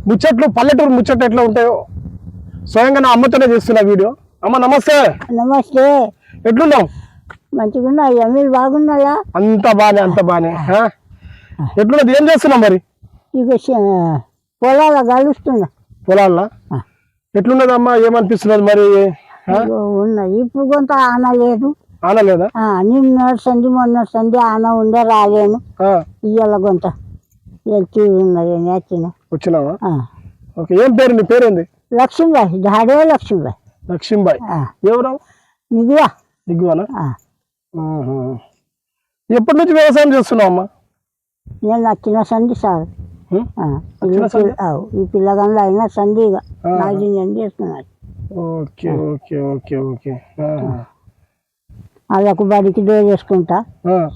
ముచ్చట్లు పల్లెటూరు ముచ్చట్లు ఎట్లా ఉంటాయో స్వయంగా నా అమ్మతోనే చేస్తున్నా వీడియో. అమ్మ నమస్తే. నమస్తే. ఎట్లున్నావు? మంచిగా ఉన్నా. మీరు బాగున్నాయా? అంత బానే. ఎట్లున్నది? ఏం చేస్తున్నావు మరి? ఇక పొలాల కలుస్తున్నా. పొలాల్లో ఎట్లున్నది అమ్మ? ఏమనిపిస్తున్నది మరి? ఉన్నది ఇప్పుడు కొంత ఆనలేదు. ఆనలేదా? నిన్న సంధి మొన్న సంధి ఆన ఉండే రాలేను. ఇయ్యాల కొంత ఉన్నది నేర్చిన వచ్చినావా? ఓకే. ఏం పేరు? నీ పేరేంది? లక్ష్మీబాయి. డాడే లక్ష్మీబాయి. లక్ష్మీబాయి ఎవరు? నిగువానా? ఎప్పటి నుంచి వ్యవసాయం చేస్తున్నావు అమ్మా? నేను వచ్చిన సంధి సార్. ఈ పిల్లగాళ్ళు అయినా సంధిగా నాశనం చేస్తున్నాడు. Okay okay okay okay. వాళ్ళకు బడికి డోర్ చేసుకుంటా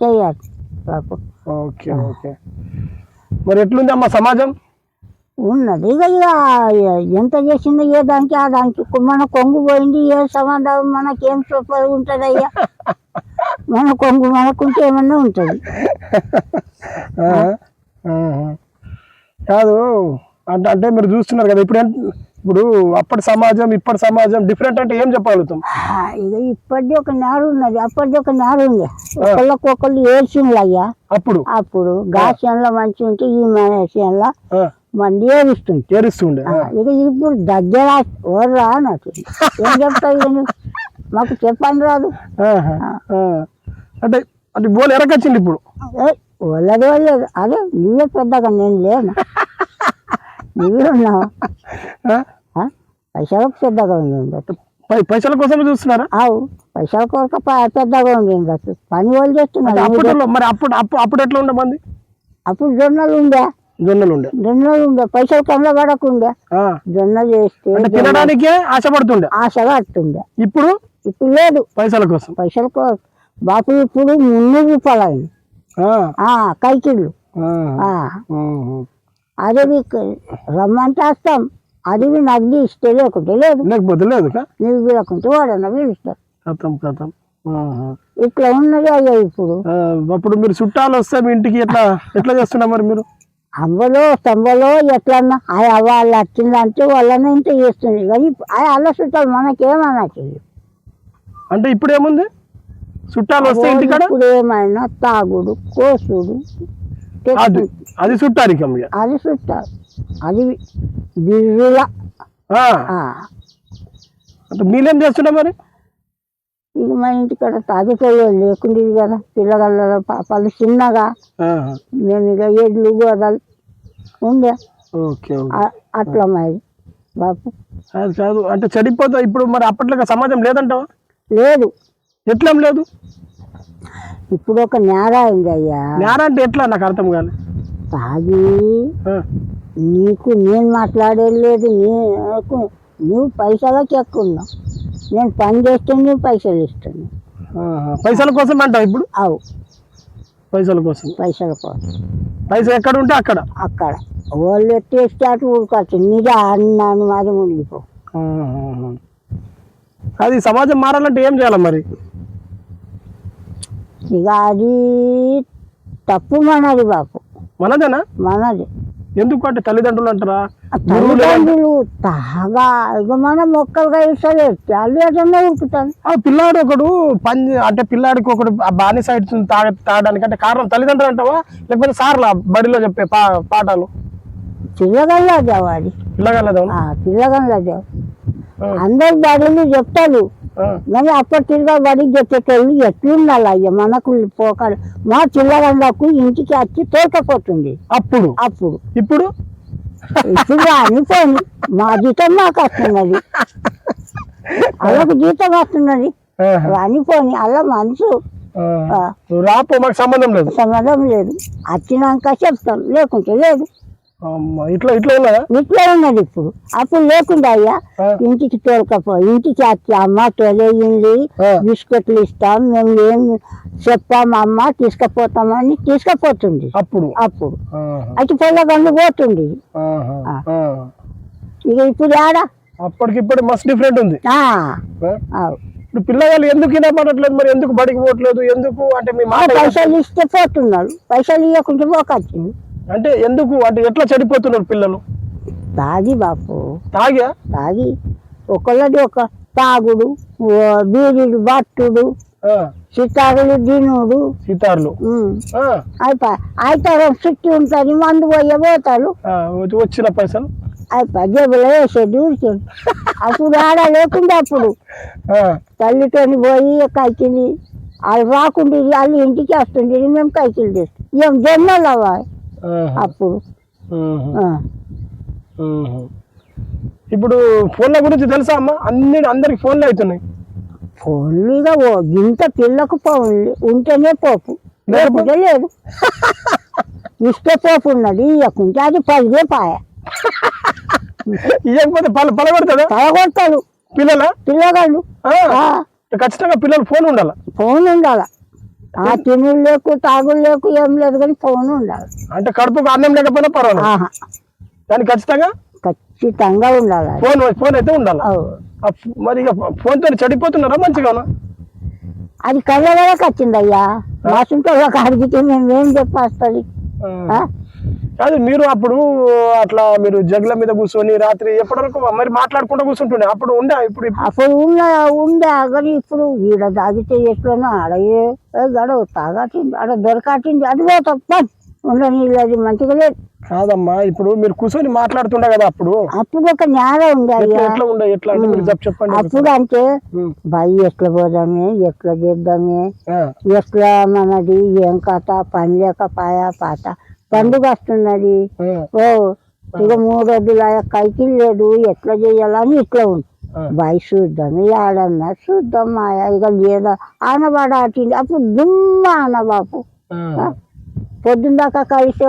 చెయ్యాలి. Okay okay. మరి ఎట్లుంది అమ్మా సమాజం? ఉన్నది ఇక ఎంత చేసిందో ఏ దానికి ఆ దానికి మన కొంగు పోయింది. ఏ సమాధానం మనకేం సూపర్ ఉంటుంది అయ్యా. మన కొంగు మనకుంటే ఏమన్నా ఉంటుంది కాదు అంటే అంటే మీరు చూస్తున్నారు కదా ఇప్పుడు అప్పటి సమాజం ఇప్పటి సమాజం డిఫరెంట్ అంటే ఏం చెప్పగలుగుతాం? ఇక ఇప్పటిది ఒక నేరు ఉన్నది, అప్పటిది ఒక నేరు ఉంది. ఒకళ్ళకొకళ్ళు ఏడ్చిండ్లు అయ్యా. అప్పుడు గాషన్లో మంచి ఉంటే ఈ విషయంలో మంది ఏడుస్తుండే. ఇక ఇప్పుడు దగ్గర ఓర్రా నాకు ఏం చెప్తావు? మాకు చెప్పండి రాదు. అంటే అంటే బోల్ ఎరకొచ్చింది ఇప్పుడు. వాళ్ళది వాళ్ళేది. అదే నువ్వే పెద్దగా నేను లేను. నువ్వే ఉన్నావు. పైసలకు పెద్దగా ఉంది. పైసల కోసం చూస్తున్నారా? పైసల కొరకు పెద్దగా ఉంది. పని వాళ్ళు చేస్తున్నారు. అప్పుడు ఎట్లా ఉండే మంది? అప్పుడు జొన్నలు ఉండే పైసలు కళ్ళ పడకుండే జొన్నలు చేస్తే తినడానికే ఆశపడుతుండే. ఇప్పుడు లేదు. పైసల కోసం బాపు ఇప్పుడు 300 రూపాయలు అయింది కైకిళ్ళు. అదే రమ్మంటే వస్తాం. అది నగ్గి ఇస్తే లేకుంటే లేదు. నీకు లేకుంటే వాడన్నా పిలుస్తారు. ఇట్లా ఉన్నది అయ్యా ఇప్పుడు. అప్పుడు మీరు చుట్టాలు వస్తే మీ ఇంటికి ఎట్లా చేస్తున్నా మరి మీరు? స్తంభలో ఎట్లన్నా వాళ్ళు వచ్చిందంటే వాళ్ళని ఇంత చేస్తుంది. కానీ అల్ల చుట్టాలు మనకేమన్నా అంటే ఇప్పుడు ఏముంది? చుట్టాలు వస్తే ఇంటికాడ ఇప్పుడు ఏమైనా తాగుడు కోసుడు అది చుట్టానికం. అది చుట్టాలు అది బిర్రుల. అంటే మీరేం చేస్తున్నా మరి? ఇక మా ఇంటికాడ తాగిపోయే లేకుండే కదా పిల్లగాళ్ళ పాపాలు చిన్నగా. మేము ఇక ఎడ్లు గోదలు ఉండే అట్లా మాది బాపు. కాదు అంటే చెడిపోతా ఇప్పుడు మరి అప్పట్లో సమాజం లేదంటావా? లేదు. ఎట్లా లేదు? ఇప్పుడు ఒక నేర అయింది అయ్యా. నేర అంటే ఎట్లా? నాకు అర్థం కాదు. తాగి నీకు నేను మాట్లాడేది లేదు. నువ్వు పైసలకి ఎక్కున్నావు. నేను పని చేస్తే నువ్వు పైసలు ఇస్తాను. పైసల కోసం అంటావు ఇప్పుడు? పైసల కోసం పైసలు ఎక్కడ ఉంటే అక్కడ వాళ్ళు ఎత్తేస్తే అటు ఊరుకోవచ్చు. నిజ అన్నాను మాది మునిగిపో. అది సమాజం మారాలంటే ఏం చేయాలి మరి? ఇక అది తప్పు మనది బాపు. మనదేనా? మనది. ఎందుకు అంటే తల్లిదండ్రులు అంటారా? తల్లిదండ్రులు తాగా ఇక మనం మొక్కలుగా ఇస్తలేదు. తల్లిదండ్రులు ఉరుకుతాను. పిల్లాడు ఒకడు అంటే పిల్లాడికి ఒకడు బానిస తాగడానికి అంటే కారణం తల్లిదండ్రులు అంటావా లేకపోతే సార్లా బడిలో చెప్పే పాఠాలు? పిల్లగల్లాదేవా అది. పిల్లగల్లాదేవు అందరు బడులు చెప్తారు. కానీ అప్పటి తిరిగా బడికి చెప్పేటోళ్ళు ఎట్లుండాలి అయ్యా మనకు పోకాలి. మా పిల్లగాళ్ళకు ఇంటికి వచ్చి తోకపోతుంది. అప్పుడు ఇప్పుడు అనిపోయింది. మా జీతం మాకు వస్తున్నది, వాళ్ళకు జీతం వస్తున్నది. అనిపోని అలా మనసు సంబంధం లేదు. వచ్చినాక చెప్తాం, లేకుంటే లేదు. ఇట్లా ఉన్నది ఇప్పుడు. అప్పుడు లేకుండా అయ్యా ఇంటికి తోలుకపో. ఇంటికి వచ్చి అమ్మ తొలగింది బిస్కెట్లు ఇస్తాం మేము ఏం చెప్పాము అమ్మ తీసుకుపోతామని తీసుకుపోతుంది. అప్పుడు అటు పొల్లగండు పోతుంది. ఇక ఇప్పుడు ఆడ అప్పటికిప్పుడు మస్తు డిఫరెంట్ ఉంది. పిల్లలు ఎందుకు వినపడట్లేదు మరి? ఎందుకు బడికి పోవట్లేదు? ఎందుకు అంటే మీ పైసలు ఇస్తే పోతున్నారు, పైసలు ఇవ్వకుంటే పోకొచ్చింది. అంటే ఎందుకు అంటే ఎట్లా చెడిపోతున్నారు పిల్లలు? తాగి బాపు తాగా తాగి ఒకళ్ళది ఒక తాగుడు బీడీలు బట్టుడు సితారులు దినుడు సీతార్లు అయిపోయి చుట్టి ఉంటుంది మందు పోయే పోతారు వచ్చిన పైసలు అయిపోయి జేబులో వేసేది ఊరికేది అప్పుడు ఆడ లేకుండా అప్పుడు తల్లితోని పోయి కైకిలి వాళ్ళు రాకుండా వాళ్ళు ఇంటికి వస్తుంది మేము కైకిలు తెస్తాం ఏం జొన్నలు అవ్వ అప్పుడు ఇప్పుడు ఫోన్ల గురించి తెలుసా అమ్మా అందరికి ఫోన్లు అవుతున్నాయి ఫోన్లు ఇక ఇంత పిల్లకు ఫోన్లు ఉంటేనే పోపు లేకపోతే లేదు ఇస్తే పోపు ఉన్నది ఇవ్వకుంటే అది పదిగే పాయ ఇవ్వకపోతే పలగొడతాడు పిల్లగాళ్ళు ఖచ్చితంగా పిల్లలు ఫోన్ ఉండాల ఆ తినులు లేకు తాగులు లేకు ఏం లేదు కానీ ఫోన్ ఉండాలి అంటే కడుపుకు అన్నం లేకపోయినా పర్వాలేదు కానీ ఖచ్చితంగా ఉండాలి ఫోన్ అయితే ఉండాలి మరి ఇక ఫోన్ తో చెడిపోతున్నారా మంచిగానా అది కళ్ళ వరకు వచ్చింది అయ్యా మాసుంటే అడిగితే మేము ఏం చెప్పేస్తుంది కాదు మీరు అప్పుడు అట్లా మీరు జగ్ల మీద కూర్చొని రాత్రి ఎప్పటి వరకు మరి మాట్లాడుకుంటూ కూర్చుంటుండే అప్పుడు ఉండే కానీ ఇప్పుడు ఈడ తాగితే ఎట్లనో ఆడ గడవ తాగాటింది ఆడ దొరకాటింది అది తప్ప ఉండని అది మంచిగా లేదు కాదమ్మా ఇప్పుడు మీరు కూర్చొని మాట్లాడుతుండే కదా అప్పుడు ఒక న్యాయం ఉండే చెప్పండి అప్పుడు అంటే బాయ్ ఎట్లా పోదామే ఎట్లా చేద్దామే ఎట్లా మనది ఏం కథ పని లేక పాత పండుగ వస్తున్నది ఇక 3 రోజులు కైకిల్ లేదు ఎట్లా చేయాలని ఇట్లా ఉంది బాయ్ చూద్దాం ఆడన్నా చూద్దాం మాయా ఇక లేదా ఆనవాడ ఆటింది అప్పుడు దుమ్మ ఆన బాపు పొద్దున్న దాకా కలిసి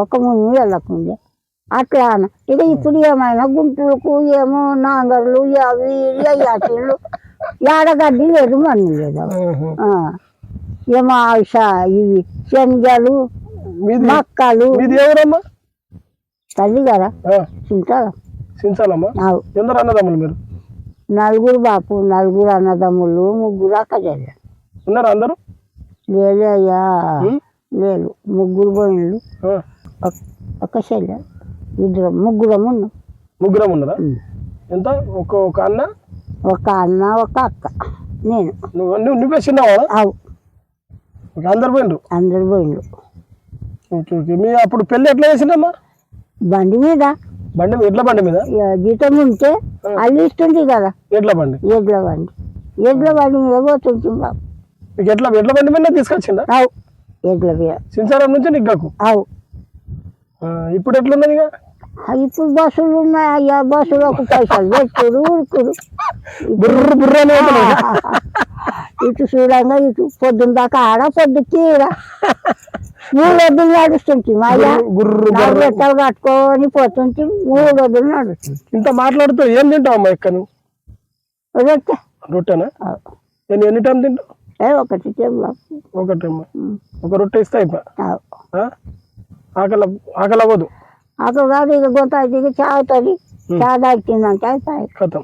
ఒక ముందు వెళ్ళకుండే అట్లా అన ఇక ఇప్పుడు ఏమైనా గుంటూరుకు ఏమో నాంగర్లు అవి అట్లు ఏడగడ్డి లేదు మన్ను లేదు ఏమో ఇవి శనగలు మక్కలు తల్లి కదా సించాలమ్మా ఎందరు అన్నదమ్ములు మీరు 4 బాపు 4 అన్నదమ్ములు 3 అక్కజల్లు ఉన్నారు అందరూ లేదే అయ్యా లేదు 3 బోయిన్లు ఒక చెల్లె ముగ్గురం ఉన్నారా ఎంత ఒక అన్న ఒక అక్క నేను నువ్వే చిన్నవాడా అందరు పోయిండ్రు మీ అప్పుడు పెళ్లి ఎట్లా చేసిందమ్మా బండి మీద ఎడ్ల బండి మీద జీతం ఉంటే అల్లు ఇస్తుంది కదా ఎడ్ల బండి మీద పోతుంది బాబు ఎడ్ల బండి మీద తీసుకొచ్చిందా ఎడ్ల మీద సించారం నుంచి నిగ్గకు ఇప్పుడు ఎట్లున్నది ఇక ఇప్పుడు బస్సులు ఉన్నాయి అయ్యా బస్సులకు పైసలు పెట్టుడు ఊరుకుడు ఇటు చూడంగా ఇటు పొద్దున్న దాకా ఆడ పొద్దుకి 3 రోజులు నడుస్తుంది మాయా రెట్టలు కట్టుకొని పోతుంది 3 రోజులు నడుస్తుంది ఇంత మాట్లాడుతూ ఏం తింటావమ్మా ఇక్కడ రొట్టెనా ఎన్ని టైం తింటావు ఒకటేమ్మా ఒక రొట్టె ఇస్తే ఆకలి అవ్వదు అక్కడ కాదు ఇక గొంత ఇక చావుతుంది తాగిందంటే కథం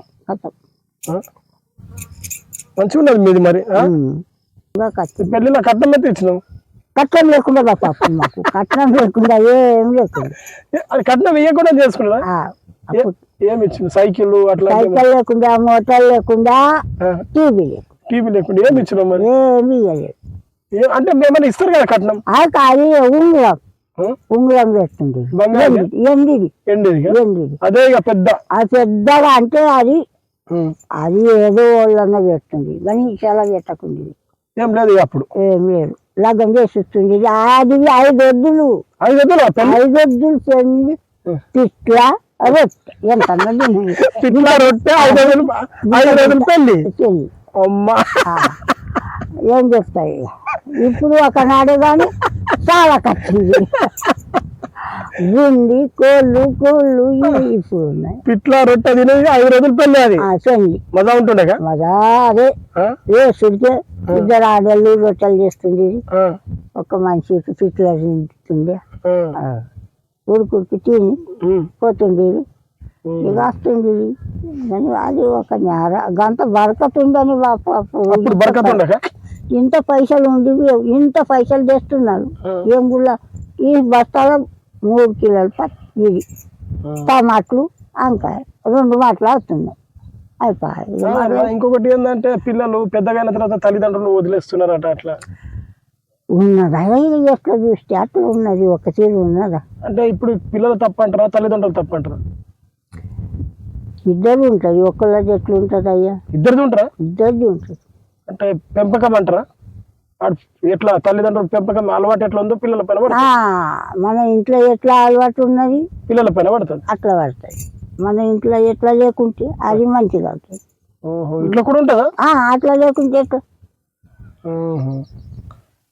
మంచిగా ఉన్నది మీది మరి పెళ్ళిలో కట్నం అయితే ఇచ్చినావు కట్నం లేకుండా పాపం మాకు కట్నం లేకుండా ఏం లేకుండా అది కట్నం ఇవ్వకుండా చేసుకున్నా ఏమి ఇచ్చింది సైకిల్ లేకుండా మోటార్ లేకుండా టీవీ లేకుండా ఏమి ఇచ్చినావు మరి ఏమి ఇవ్వలేదు అంటే మేమన్నా ఇస్తారు కదా కట్నం అది ఉంగరం వేస్తుంది ఎండిది అదే పెద్దగా అంటే అది ఏదో వాళ్ళన్న పెడుతుంది కానీ చాలా పెట్టకుంది ఏం లేదు అప్పుడు ఏం లేదు లగ్గం చేసిస్తుంది అది 5 వద్దులు 5 వద్దులు పెళ్లి తిట్ల ఎంత రొట్టె 5 రోజులు పెళ్లి అమ్మా ఏం చెప్తాయి ఇప్పుడు ఒకనాడే కానీ చాలా ఖర్చింది గుండి కోళ్ళు ఇప్పుడు ఉన్నాయి పిట్ల రొట్టె తినేది 5 రోజులు పెళ్లి అది చెల్లి మజా ఉంటుండే మజా అదే వేసుడితే 2 ఆడళ్ళు రొట్టెలు చేస్తుంది ఒక మనిషికి పిట్ల తింటుండే ఉడుకుడికి తిని పోతుంది ఇక వస్తుంది కానీ అది ఒక గంట బరకతుందని ఇంత పైసలు ఉండి ఇంత పైసలు తెస్తున్నారు ఏం గుళ్ళ ఈ బస్తాలో 3 కిలోలు ఇది టమాట్లు వంకాయ 2 మాటలు అవుతున్నాయి అయిపోయి. ఇంకొకటి ఏంటంటే పిల్లలు పెద్దగైన తర్వాత తల్లిదండ్రులు వదిలేస్తున్నారట అట్లా ఉన్నదా ఎట్లా చూస్తే అట్లా ఉన్నది ఒక తీరు ఉన్నదా అంటే ఇప్పుడు పిల్లలు తప్పంటారా తల్లిదండ్రులు తప్పంటారా ఇద్దరు ఉంటుంది ఒకళ్ళది ఎట్లా ఉంటుంది అయ్యా ఇద్దరిది ఉంటారా ఇద్దరిది ఉంటుంది అంటే పెంపకం అంటారా ఎట్లా తల్లిదండ్రుల పెంపకం అలవాటు ఎట్లా ఉందో పిల్లల పైన పడుతుంది మన ఇంట్లో ఎట్లా అలవాటు ఉన్నది పిల్లల పైన పడుతుంది అట్లా పడుతుంది మన ఇంట్లో ఎట్లా లేకుంటే అది మంచిగా అవుతుంది ఓహో ఇట్లా కూడా ఉంటుందా అట్లా లేకుంటే ఎట్లా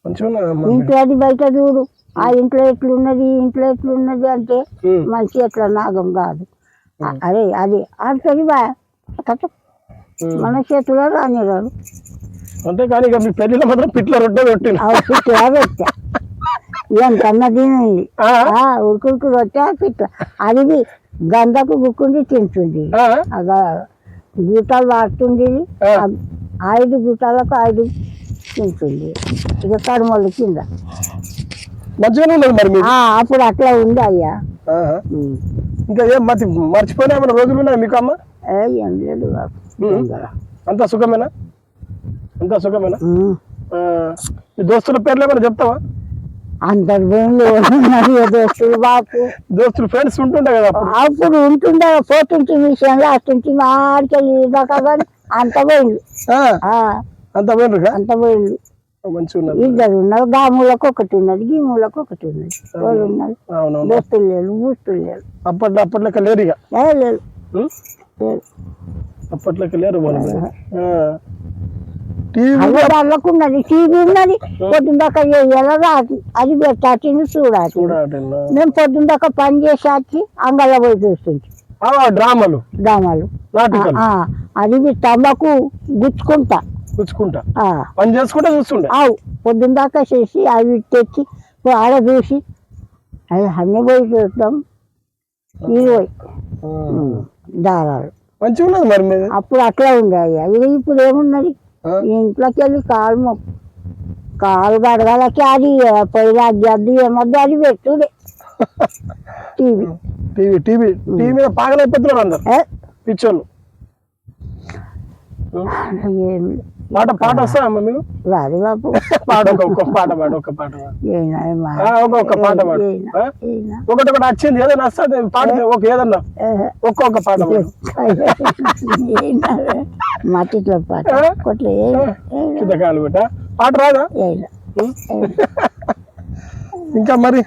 మంచిగా ఇంట్లో అది బయట చూడు ఆ ఇంట్లో ఎట్లున్నది ఈ ఇంట్లో ఎట్లున్నది అంటే మంచి ఎట్లా నాగం కాదు అరే అది ఆడుతుంది కథ మన చేతిలో రానిరాడు అంటే కానీ ఇక మీ పెళ్ళిలో మాత్రం పిట్ల రొట్టె పెట్టిన పిట్ల రొట్టె ఎంతన్నా తినండి ఉడుకుడుకు రొట్టె పిట్ల అది గంధకు గుక్కుండి తింటుంది గూటాలు వాడుతుంది 5 గూటాలకు 5 తింటుంది ఇక కడుమల కింద మంచిగానే ఉండదు మరి అప్పుడు అట్లా ఉంది అయ్యా ఇంకా ఏం మర్చిపోయినా ఏమైనా రోజులు ఉన్నాయి మీకు అమ్మ ఏం లేదు అంతా సుఖమేనా అంతా సుఖమేనా మీ దోస్తుల పేర్లు ఏమైనా చెప్తావా అందరు దోస్తులు బాపు దోస్తులు ఫ్రెండ్స్ ఉంటుండే కదా అప్పుడు ఉంటుండే పోతుంటే విషయంలో అస్తుంటే మాడికి దాకా కానీ అంత పోయింది అంత పోయిండ్రు అంత పోయింది మంచిగా ఇద్దరు ఉన్నారు గాములకు ఒకటి ఉన్నది గీములకు ఒకటి ఉన్నది వాళ్ళు ఉన్నారు దోస్తులు లేరు బూస్తులు లేరు అప్పట్లోకి లేరు ఇక లేదు అప్పట్లోకి లేరు మనం వాళ్ళకు ఉన్నది టీవీ ఉన్నది పొద్దున్న దాకా ఎలా అది పెట్టాటిని చూడాలి మేము పొద్దున్న దాకా పని చేసి అంగళ్ళ పోయి చూస్తుంది డ్రామాలు అది తమ్మకు గుచ్చుకుంటా పని చేసుకుంటా చూస్తుండే పొద్దున్న దాకా చేసి అవి తెచ్చి ఆడ చూసి అది అన్నీ పోయి చూస్తాం ఇది దారాలు మంచిగా ఉన్నది మరి అప్పుడు అట్లా ఉండే అయ్యా ఇప్పుడు ఏమున్నది ఇంట్లోకి వెళ్ళి కాలు గడగలకి అది పొయ్యిలా గడ్డి ఏమద్దు అది పెట్టుడే టీవీ టీవీ టీవీ టీవీ మీద పాగలైపోతున్నారు అందరు పిచ్చోళ్ళు పాట వస్తా అమ్మ మీకు రాదు బాబు ఒక్క పాట పాడు ఒకటి వచ్చింది ఏదైనా వస్తుంది పాట ఏదన్నా ఒక్కొక్క పాట మట్టిలో పాట కాలు పెట్ట పాట రాదా ఇంకా మరి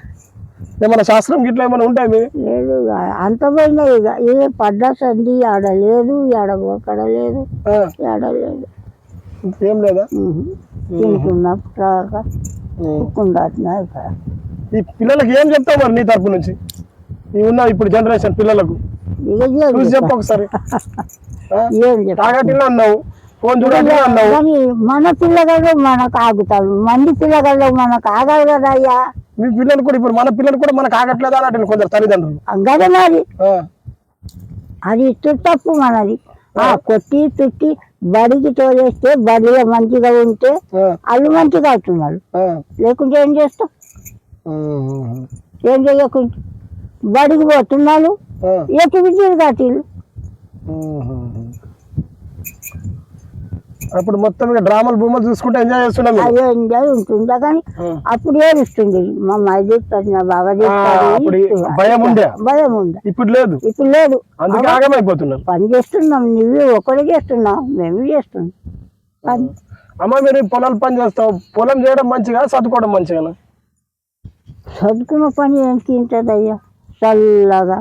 ఏమన్నా శాస్త్రం గిట్లా ఏమైనా ఉంటాయి లేదు అంత పోయినా ఇక ఏ పడ్డా సంధి ఆడ లేదు ఆడ ఒక్కడ లేదు ఆడ లేదు ఏం లేదా తింటున్నా ఈ పిల్లలకి ఏం చెప్తావు మరి నీ తరపు నుంచి ఉన్న ఇప్పుడు జనరేషన్ పిల్లలకు చెప్పు ఒకసారి తాగటిలో అన్నావు ఫోన్ చూడాలి అన్నావు మన పిల్లగాడు మనకు ఆగుతాడు మంది పిల్లగాడు మనకు ఆగాలి కదా అయ్యా మీ పిల్లలు కూడా ఇప్పుడు మన పిల్లలు కూడా మనకు ఆగట్లేదు అన్నట్టు కొందరు తల్లిదండ్రులు అంగదే మరి అది తప్పు మనది కొట్టి తుట్టి బడికి తోలేస్తే బడిలో మంచిగా ఉంటే వాళ్ళు మంచిగా అవుతున్నారు లేకుంటే ఏం చేస్తాం ఏం చేయకుండా బడికి పోతున్నాడు ఎటు విద్యుత్ కట్టిలు అప్పుడు మొత్తం డ్రామాలు బొమ్మలు చూసుకుంటే ఎంజాయ్ చేస్తున్నాం అదే ఎంజాయ్ ఉంటుందా కానీ అప్పుడు ఏడుస్తుంది మా అమ్మాయి చెప్తారు నా బాబా చెప్తారు భయం ఉండే ఇప్పుడు లేదు అందుకే ఆగమైపోతున్నారు పని చేస్తున్నాం నువ్వు ఒకటే చేస్తున్నావు మేము చేస్తున్నాం పని అమ్మ మీరు పొలాలు పని చేస్తావు పొలం చేయడం మంచిగా చదువుకోవడం మంచిగా చదువుకున్న పని ఏం తింటది అయ్యా చల్లగా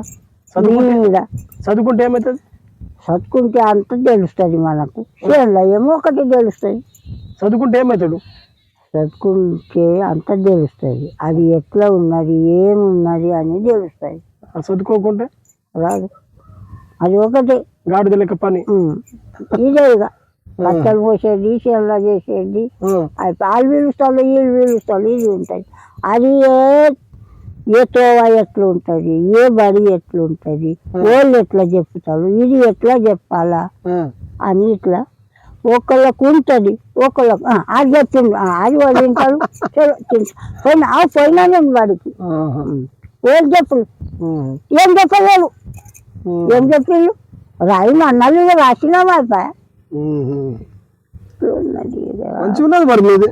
చదువుకుంటే ఏమవుతుంది చదువుకుంటే అంత తెలుస్తుంది మనకు చేనులో ఏమో ఒకటి తెలుస్తుంది చదువుకుంటే ఏమవుతాడు చదువుకుంటే అంత తెలుస్తుంది అది ఎట్లా ఉన్నది ఏమున్నది అని తెలుస్తుంది చదువుకోకుంటే రాదు అది ఒకటి గాడిద లెక్క పని ఇదే ఇక బట్టలు పోసేది చేనులో చేసేది అది వాళ్ళు పిలుస్తారు వీళ్ళు పిలుస్తారు ఇది ఉంటుంది అది ఏ తోవ ఎట్లా ఉంటుంది ఏ బడి ఎట్లుంటది వాళ్ళు ఎట్లా చెప్తారు ఇది ఎట్లా చెప్పాలా అని ఇట్లా ఒకళ్ళకు ఉంటుంది ఒకళ్ళకు అది చెప్పింది అది వాళ్ళు తింటారు పోయినా నేను వాడికి ఏం చెప్పులు ఏం చెప్పలేదు ఏం చెప్పిండు రాయి అన్నాళ్ళు ఇక రాసినాం అయిపోయా మంచిగా ఉన్నది మరి మీది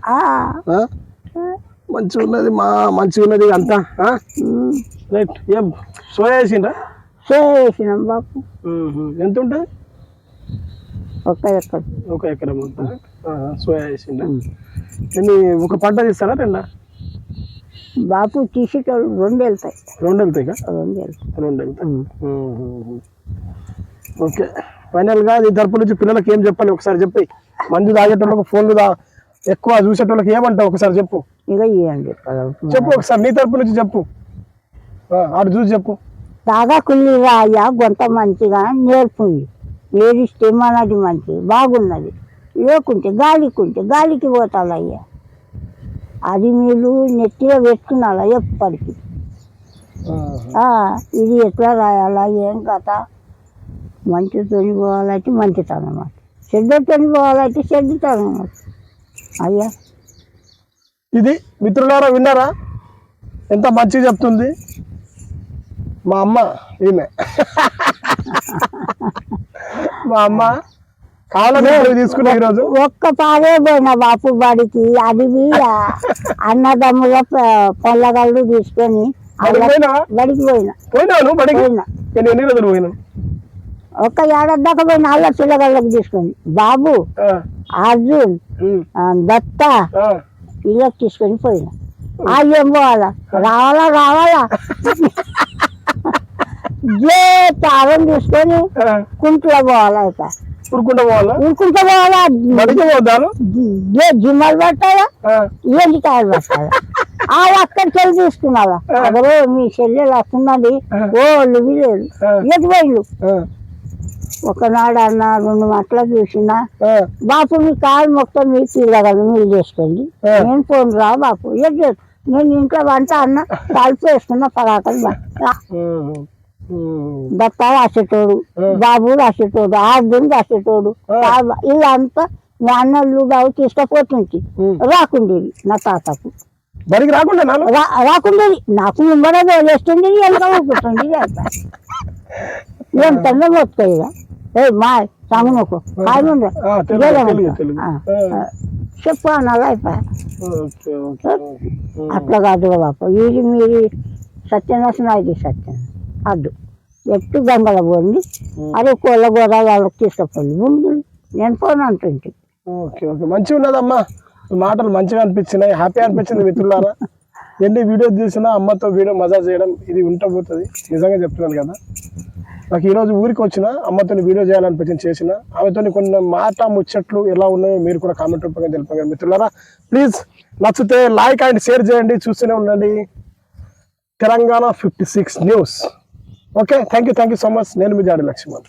మంచిగా ఉన్నది మంచిగా ఉన్నది అంతా రైట్ ఏం సోయా వేసిండ్రా సోయా వేసినాం బాపు ఎంత ఉంటుంది ఒక ఎకరం ఉంటుంది సోయా వేసిండ్రా ఎన్ని ఒక పంట తీస్తారా రెండా బాపు తీసేటోళ్ళు రెండు వెళ్తాయి రెండు వెళ్తాయి ఓకే ఫైనల్గా నీ తరపు నుంచి పిల్లలకి ఏం చెప్పాలి ఒకసారి చెప్పి మందు తాగేటోళ్ళకి ఫోన్లు ఎక్కువ చూసేటోళ్ళకి ఏమంటావు ఒకసారి చెప్పు ఇక ఇవ్వండి చెప్పు ఒకసారి నీ తరపు నుంచి చెప్పు ఆడు చూసి చెప్పు దాగా కుళ్ళి రాయ గొంత మంచిగా నేర్పుంది ఏడిస్తే మనది మంచిది బాగున్నది లేకుంటే గాలికి పోతాలయ్యా అది మీరు నెత్తిలో పెట్టుకున్నాలా ఎప్పటికీ ఇది ఎట్లా రాయాలా ఏం కథ మంచితో పోవాలంటే మంచితనం అన్నమాట చెడ్డతో పోవాలంటే చెడ్డతనం అన్నమాట అయ్యా ఇది మిత్రులారా విన్నారా ఎంత మంచిగా చెప్తుంది మా అమ్మ ఈమె మా అమ్మ కావాలని తీసుకున్నా ఈరోజు ఒక్క పారే పోయినా బాపు బడికి అది అన్నదమ్ముల పొల్లగళ్ళు తీసుకొని బడికి పోయినా ఎన్ని రోజులు పోయినా ఒక్క ఏడాది దాకా పోయిన వాళ్ళ పిల్లగాళ్ళకి తీసుకొని బాబు అర్జున్ దత్త ఇళ్ళకి తీసుకొని పోయినా ఏం పోవాలా రావాలా తారం తీసుకొని కుంట్లో పోవాలా ఇక ఉరుకుంటా పోవాలా జిమ్మలు పట్టాలా ఏంటి కాయలు పట్టాలా అక్కడికి వెళ్ళి తీసుకున్నావా అదే మీ చెల్లెలు వస్తున్నది ఓళ్ళు వీళ్ళు ఎటు పోయిళ్ళు ఒకనాడు అన్న 2 మాటలు చూసినా బాపు మీ కాలు మొత్తం మీ పిల్లగాలు మీరు చేసుకోండి నేను ఫోన్ రా బాపు నేను ఇంట్లో వంట అన్న కలిపి వేసుకున్న పరాకలు దత్త రాసేటోడు బాబు రాసేటోడు అర్జున్ రాసేటోడు వీళ్ళంతా మా అన్నళ్ళు బాబు తీసుకపోతుంది రాకుండేది నా తాతకు బడికి రాకుండేది నాకు ముందర వేస్తుంది వెనక ఊపుతుంది ఎంత మొత్తాయిగా మా సామునకు చెప్పు అనాలి అయిపోయా అట్లా కాదు బాపు ఇది మీరు సత్యనాశనం అది సత్యం అద్దు ఎట్టు గంగల పోండి అదే కోళ్ళ గోడ వాళ్ళకి తీసుకుపోండి ముందు నేను ఫోన్ అంటుంటే మంచిగా ఉన్నదమ్మా మాటలు మంచిగా అనిపించినాయి హ్యాపీ అనిపించింది మిత్రులారా ఎన్ని వీడియో తీసినా అమ్మతో వీడియో మజా చేయడం ఇది ఉంటబోతుంది నిజంగా చెప్తున్నాను కదా నాకు ఈరోజు ఊరికి వచ్చిన అమ్మతో వీడియో చేయాలనిపించింది చేసిన ఆమెతో కొన్ని మాట ముచ్చట్లు ఎలా ఉన్నాయో మీరు కూడా కామెంట్ రూపంగా తెలిపారు మిత్రులారా ప్లీజ్ నచ్చితే లైక్ అండ్ షేర్ చేయండి చూస్తూనే ఉండండి Telangana 56 news okay thank you so much నేను మీ జాడి లక్ష్మణ్